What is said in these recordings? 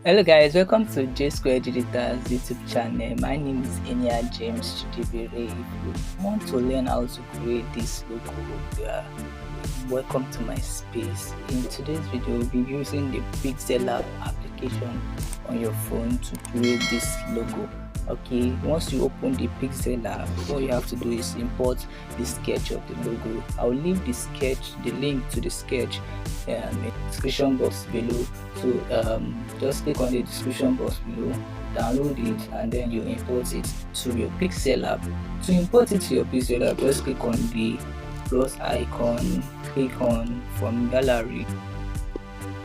Hello guys, welcome to Jsquare Digitals YouTube channel. My name is Enya James Chidibere. If you want to learn how to create this logo, you are welcome to my space. In today's video, we'll be using the Pixellab application on your phone to create this logo. Okay, once you open the Pixellab, all you have to do is import the sketch of the logo. I'll leave the link to the sketch in the description box below. So just click on the description box below, download it, and then you import it to your Pixellab. To import it to your Pixellab, just click on the plus icon, click on from gallery.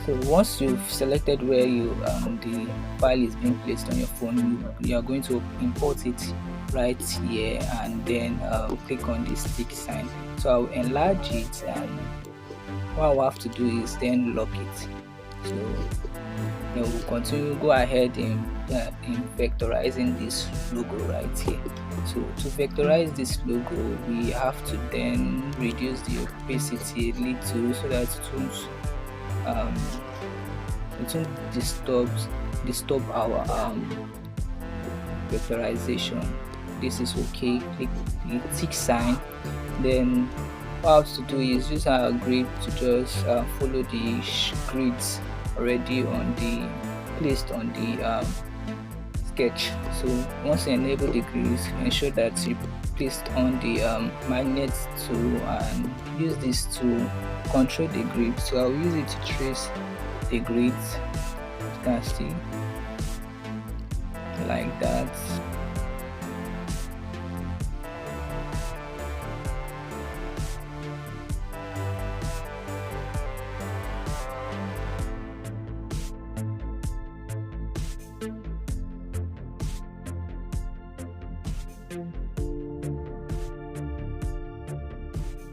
So once you've selected where the file is being placed on your phone, you are going to import it right here, and then click on this tick sign. So I'll enlarge it, and what I'll have to do is then lock it. So then we'll continue, go ahead in vectorizing this logo right here. So to vectorize this logo, we have to then reduce the opacity a little so that it won't disturb our vectorization. This is okay. Click the tick sign. Then what I have to do is use our grid to just follow the grids already placed on the sketch. So once you enable the grids, ensure that you placed on the magnets tool and use this to control the grid. So I'll use it to trace the grids. You can see like that.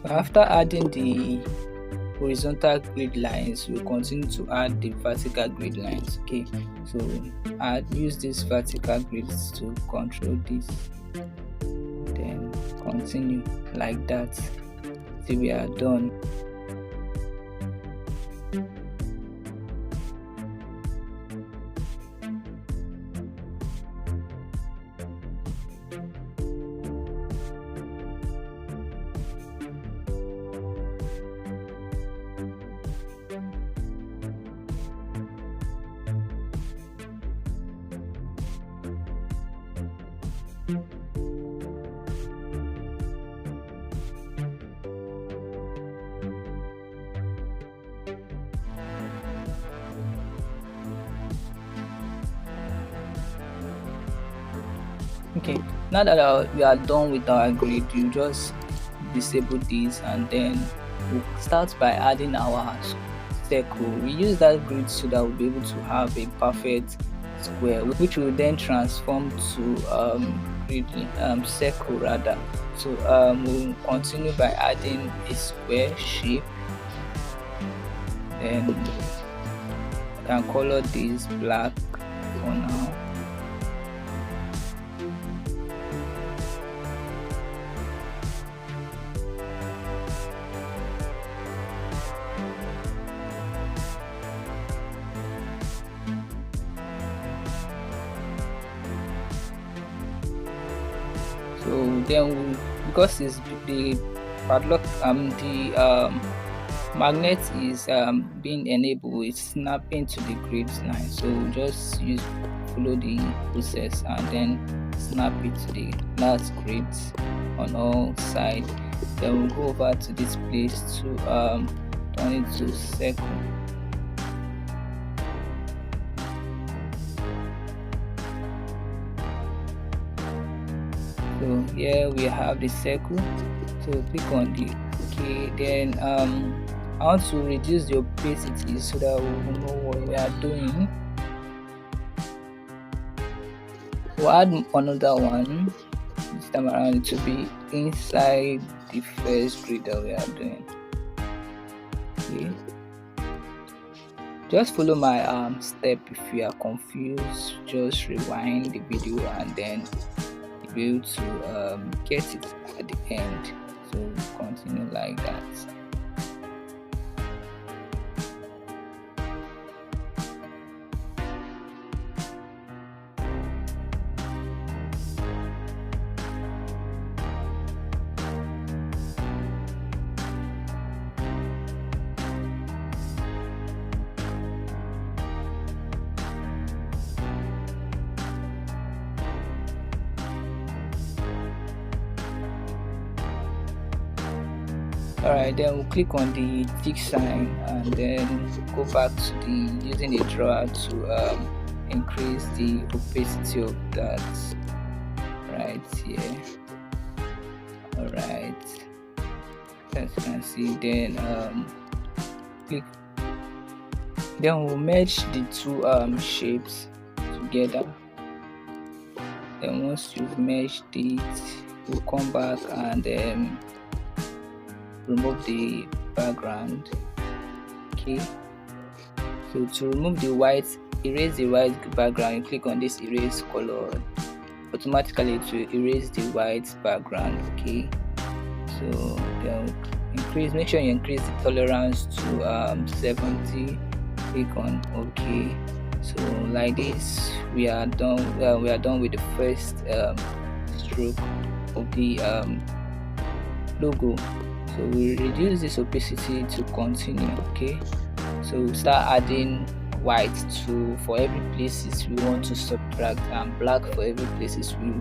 After adding the horizontal grid lines, we'll continue to add the vertical grid lines. Okay, so use these vertical grids to control this, then continue like that till we are done. Okay, now that we are done with our grid, you just disable this, and then we'll start by adding our circle. We use that grid so that we'll be able to have a perfect square, which will then transform to circle rather. So we'll continue by adding a square shape. Then I can color this black for now. So then because it's the padlock, the magnet is being enabled, it's snapping to the grid line. So just follow the process and then snap it to the last grid on all sides. Then we'll go over to this place to turn it to circle. So here we have the circle. So click on the okay. Then I want to reduce the opacity so that we will know what we are doing. We'll add another one. This time around it will be inside the first grid that we are doing. Okay. Just follow my step. If you are confused, just rewind the video and then you'll be able to get it at the end. So continue like that. Alright, then we'll click on the tick sign and then go back to the using the drawer to increase the opacity of that right here. Alright, as you can see, then click, then we'll merge the two shapes together. Then once you've merged it, we'll come back and remove the background. Okay, so to remove the white, erase the white background, you click on this erase color. Automatically it will erase the white background. Okay, so then make sure you increase the tolerance to 70. Click on OK. So like this, we are done. We are done with the first stroke of the logo. So we reduce this opacity to continue. Okay, so we'll start adding white for every places we want to subtract, and black for every places we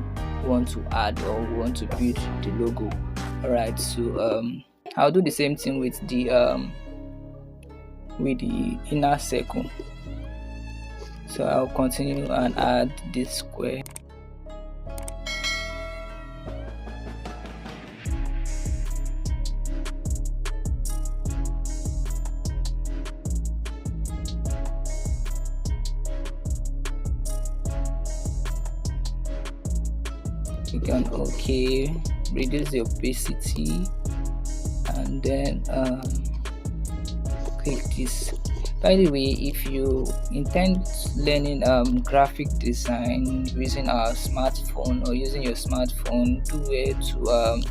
want to add or we want to build the logo. Alright, so I'll do the same thing with the inner circle. So I'll continue and add this square. Click on OK, reduce the opacity, and then click this. By the way, if you intend learning graphic design using our smartphone or using your smartphone, do it to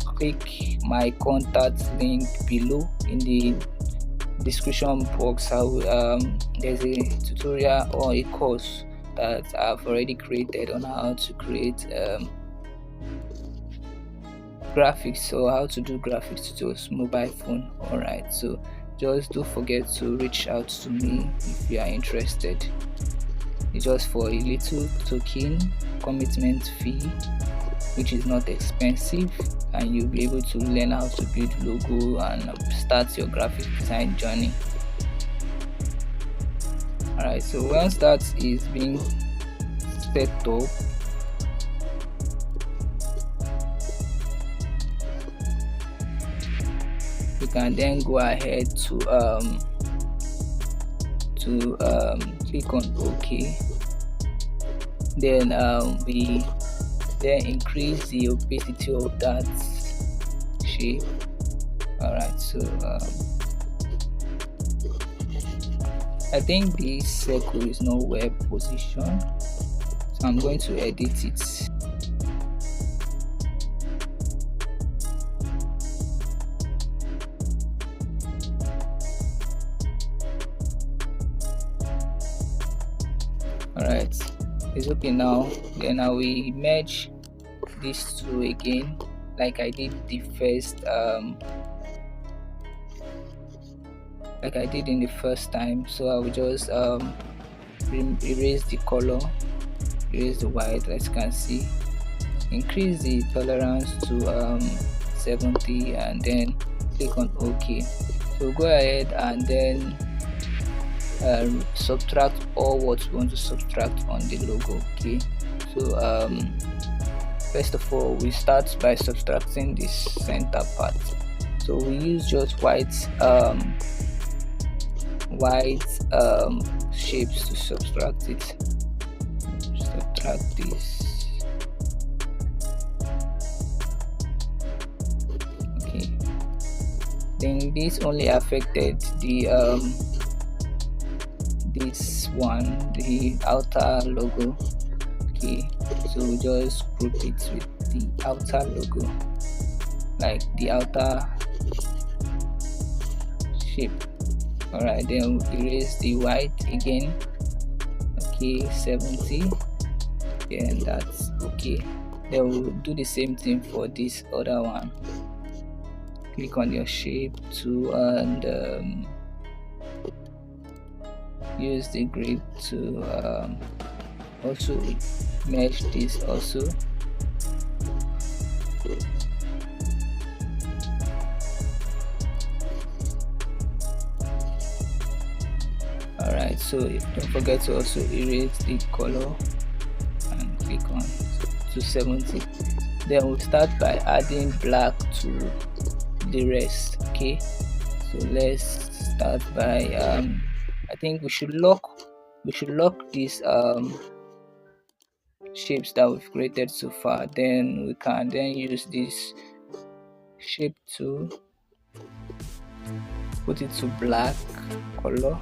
click my contact link below in the description box. There's a tutorial or a course that I've already created on how to create graphics, or how to do graphics to just mobile phone. Alright, so just don't forget to reach out to me if you are interested. It's just for a little token commitment fee, which is not expensive, and you'll be able to learn how to build logo and start your graphic design journey. Alright, so once that is being set up, you can then go ahead to click on OK. Then we then increase the opacity of that shape. Alright, so I think this circle is not well positioned, so I'm going to edit it. Alright, it's okay now. Then I will merge these two again, like I did the first like I did in the first time. So I will just erase the color, erase the white, as you can see, increase the tolerance to 70, and then click on OK. So go ahead and then subtract all what you want to subtract on the logo. Okay, so first of all, we start by subtracting this center part. So we use just white shapes to subtract it. Subtract this. Okay, then this only affected the this one, the outer logo. Okay, so we just group it with the outer logo, like the outer shape. Alright, then erase the white again. Okay, 70, and that's okay. Then we'll do the same thing for this other one. Click on your shape too, and use the grip to also mesh this also. Alright, so don't forget to also erase the color and click on 270. Then we'll start by adding black to the rest. Okay, so let's start by I think we should lock these shapes that we've created so far. Then we can then use this shape to put it to black color.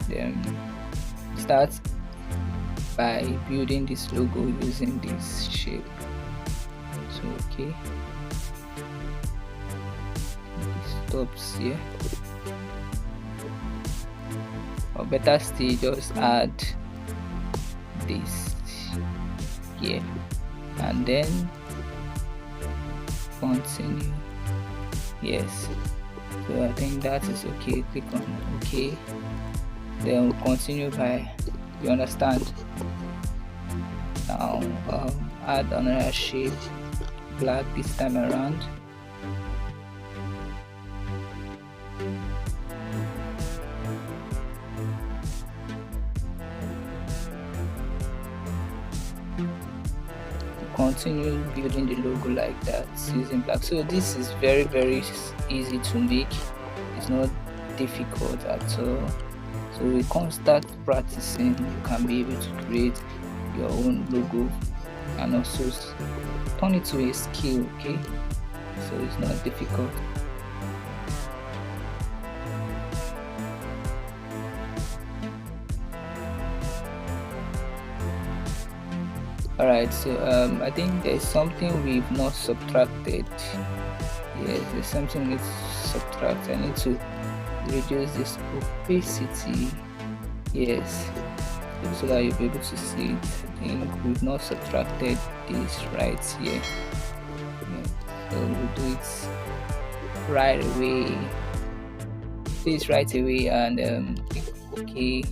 Then start by building this logo using this shape. So okay, it stops here, or better still, just add this here and then continue. Yes, so I think that is okay. Click on okay, then we'll continue by, you understand, now add another shape, black this time around. Continue building the logo like that using black. So this is very easy to make. It's not difficult at all. So we can start practicing. You can be able to create your own logo and also turn it to a skill. Okay, so it's not difficult. Alright, so I think there's something we've not subtracted. Yes, there's something we subtract. I need to reduce this opacity. Yes, so that you'll be able to see it. I think we've not subtracted this right here. Yeah, so we'll do it right away. This right away and click OK.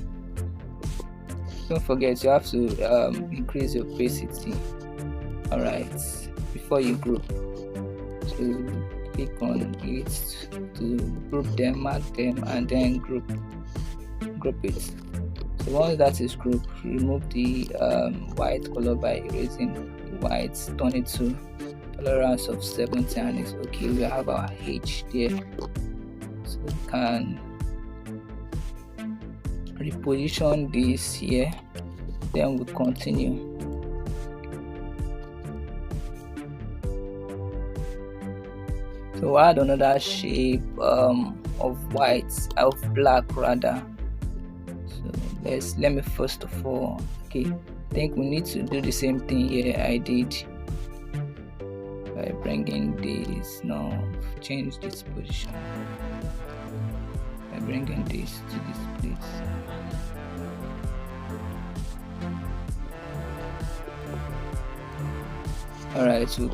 Don't forget, you have to increase your opacity. Alright, before you group, so click on it to group them, mark them, and then group it. So once that is grouped, remove the white color by erasing the white, turn it to tolerance of 70, and it's okay. We have our H there, so we can reposition this here, then we'll continue. So we'll add another shape of white, of black rather. So let me first of all, okay, I think we need to do the same thing here I did by bringing this. Now change this position by bringing this to this place. Alright, so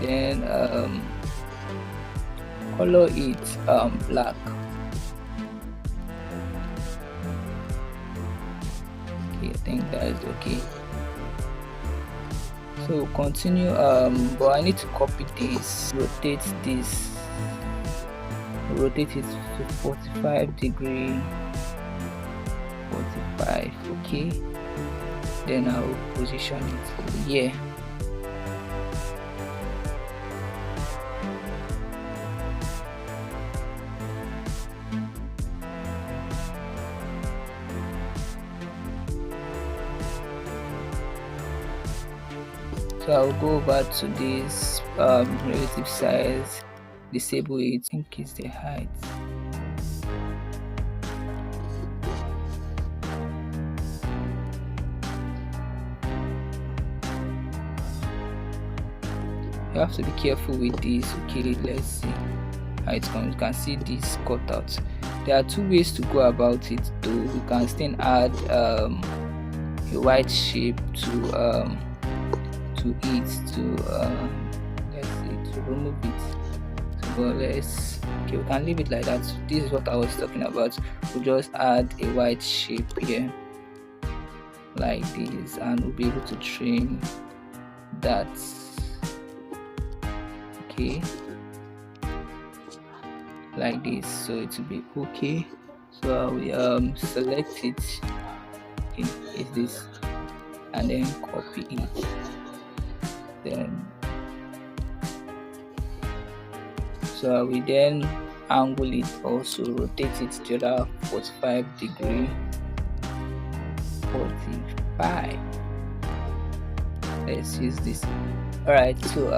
then color it black. Okay, I think that is okay. So continue, but I need to copy this, rotate it to 45 degree, 45. Okay, then I'll position it here. So I'll go over to this relative size, disable it, increase the height. You have to be careful with this. Okay, let's see how it comes. You can see this cut out. There are two ways to go about it though. You can still add a white shape to it to let's see, to remove it. So but okay, we can leave it like that. This is what I was talking about. We'll just add a white shape here. like this, and we'll be able to trim that. Okay, like this, so it will be okay. So I will select it is this, and then copy it, then so I will then angle it, also rotate it to the other 45 degree. 45. Let's use this. All right, so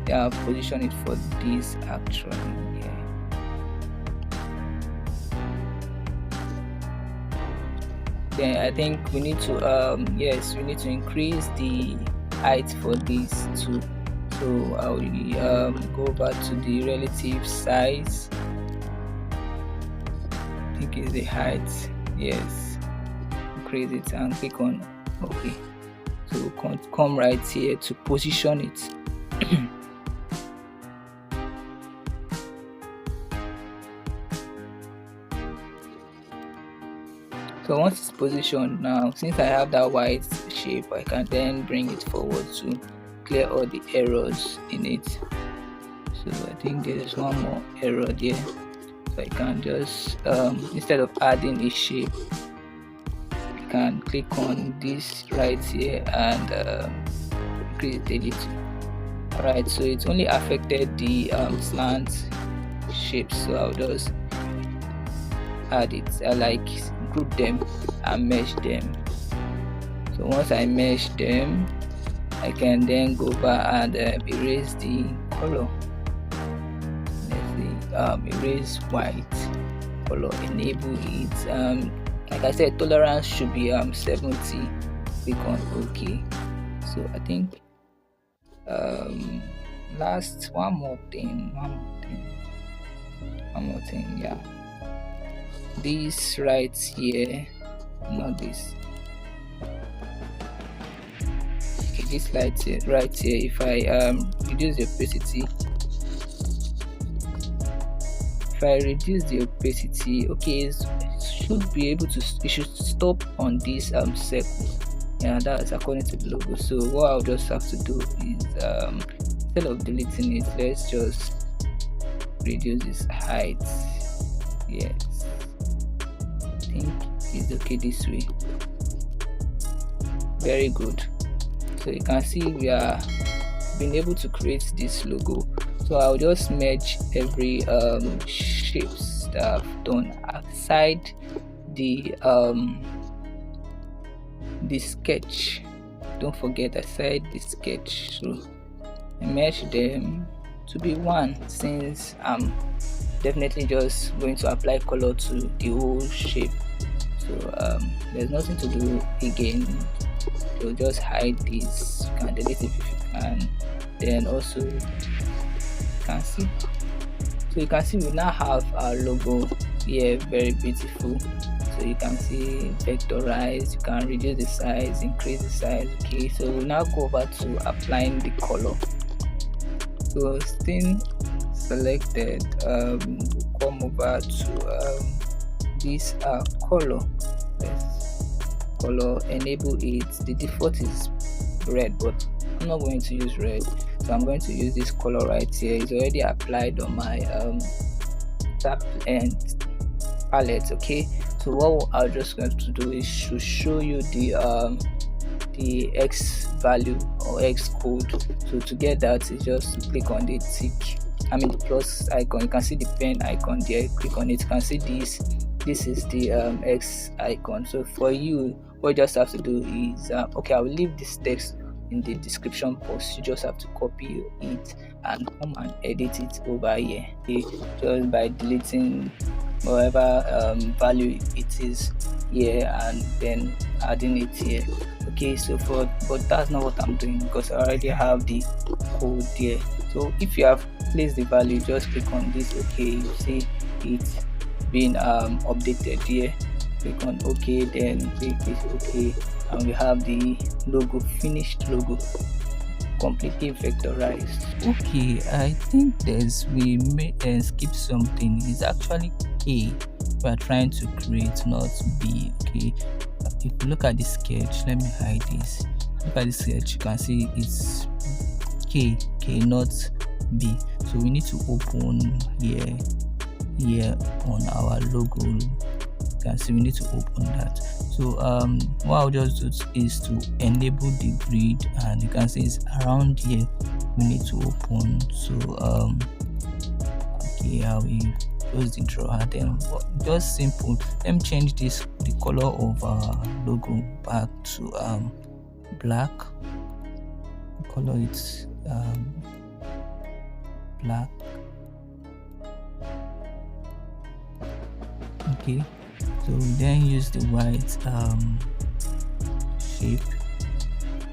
yeah, position it for this actually. Yeah. Then I think we need to yes, we need to increase the height for this too. So I will go back to the relative size. I think it's the height. Yes, increase it and click on OK. So come right here to position it. So once it's positioned now, since I have that white shape, I can then bring it forward to clear all the errors in it. So I think there's one more error there. So I can just instead of adding a shape, I can click on this right here and increase it a little. Alright, so it's only affected the slant shapes, so I'll just add it. I like group them and mesh them. So once I mesh them, I can then go back and erase the color. Let's see, erase white color, enable it. Like I said, tolerance should be 70. Click on OK. So I think last one more thing, yeah, this right here, not this. Okay, this right here, if I reduce the opacity, okay, it should be able to, it should stop on this circle. Yeah, that's according to the logo. So what I'll just have to do is instead of deleting it, let's just reduce this height. Yes, I think it's okay this way. Very good. So you can see we are being able to create this logo. So I'll just merge every shapes that I've done aside the sketch. Don't forget, aside the sketch. So I merge them to be one, since I'm definitely just going to apply color to the whole shape. So there's nothing to do again. So just hide this. You can delete it if you can. Then also you can see. So you can see we now have our logo here, very beautiful. So you can see vectorize, you can reduce the size, increase the size. Okay, so we'll now go over to applying the color. So still selected, come over to this color. Let's color, enable it. The default is red, but I'm not going to use red, so I'm going to use this color right here. It's already applied on my tab and palette. Okay, so what I'm just going to do is to show you the X value or X code. So to get that, is just click on the tick, the plus icon. You can see the pen icon there. Click on it. You can see this is the X icon. So for you, what you just have to do is okay, I will leave this text in the description box. You just have to copy it and come and edit it over here. Okay, just by deleting whatever value it is here and then adding it here. Okay, so but that's not what I'm doing, because I already have the code there. So if you have placed the value, just click on this. Okay, you see it being updated here. Click on OK, then click this OK, and we have the logo, finished logo, completely vectorized. Okay, I think we may skip something. It's actually A we are trying to create, not B. Okay, if you look at the sketch, let me hide this. Look at the sketch, you can see it's K, not B. So we need to open here on our logo. You can see we need to open that. So what I'll just do is to enable the grid, and you can see it's around here we need to open. So okay, I will close the drawer, then just simple. Let me change the color of our logo back to black. Color it black. Okay, so we then use the white shape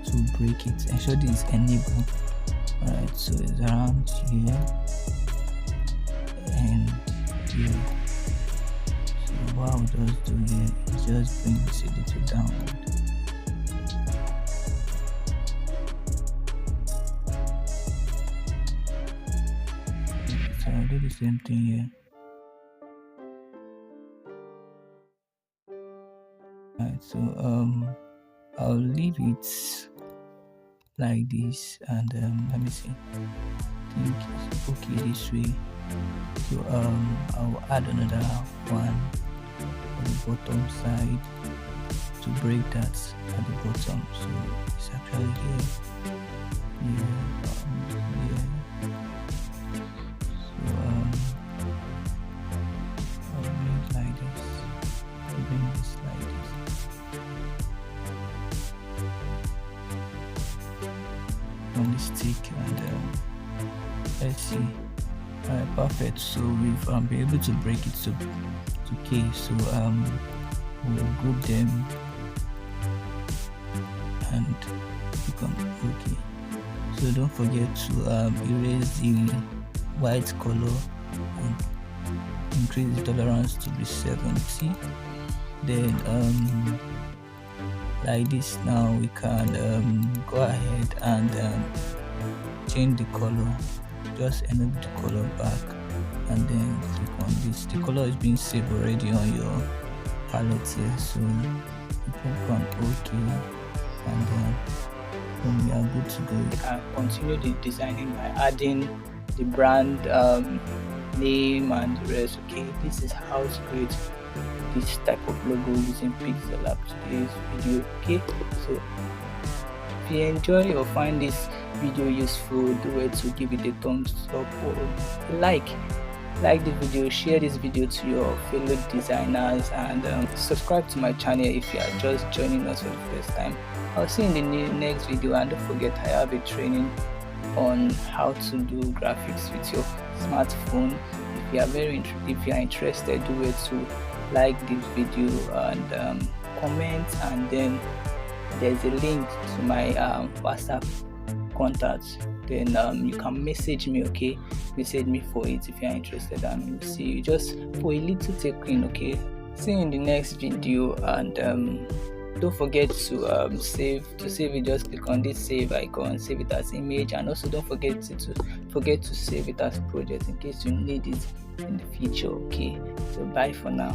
to break it. Ensure this is enabled. Alright, so it's around here and here. So what I'll just do here is just bring this a little downward. So I'll do the same thing here. Alright, so I'll leave it like this, and let me see. I think it's okay this way. So I'll add another one on the bottom side to break that at the bottom. So it's actually here. So I'll bring it like this. I'll bring this like this. On the stick, and let's see. Alright, perfect. So we've been able to break it to K. So we'll group them and click on OK. So don't forget to erase the white color and increase the tolerance to be 70. Then like this, now we can go ahead and change the color. Just enable the color back and then click on this. The color is being saved already on your palette here, so you click on OK, and then we are good to go. You can continue the designing by adding the brand name and the rest. Okay, this is how to create this type of logo using Pixellab today's video. Okay, so if you enjoy or find this video useful, do it to give it a thumbs up or like the video, share this video to your fellow designers, and subscribe to my channel if you are just joining us for the first time. I'll see you in the next video, and don't forget I have a training on how to do graphics with your smartphone. If you are interested, do it to like this video and comment, and then there's a link to my WhatsApp contacts. Then you can message me. Okay, message me for it if you are interested, and we'll see you just for a little taking. Okay, see you in the next video, and don't forget to save it. Just click on this save icon, save it as image, and also don't forget to save it as project in case you need it in the future. Okay, so bye for now.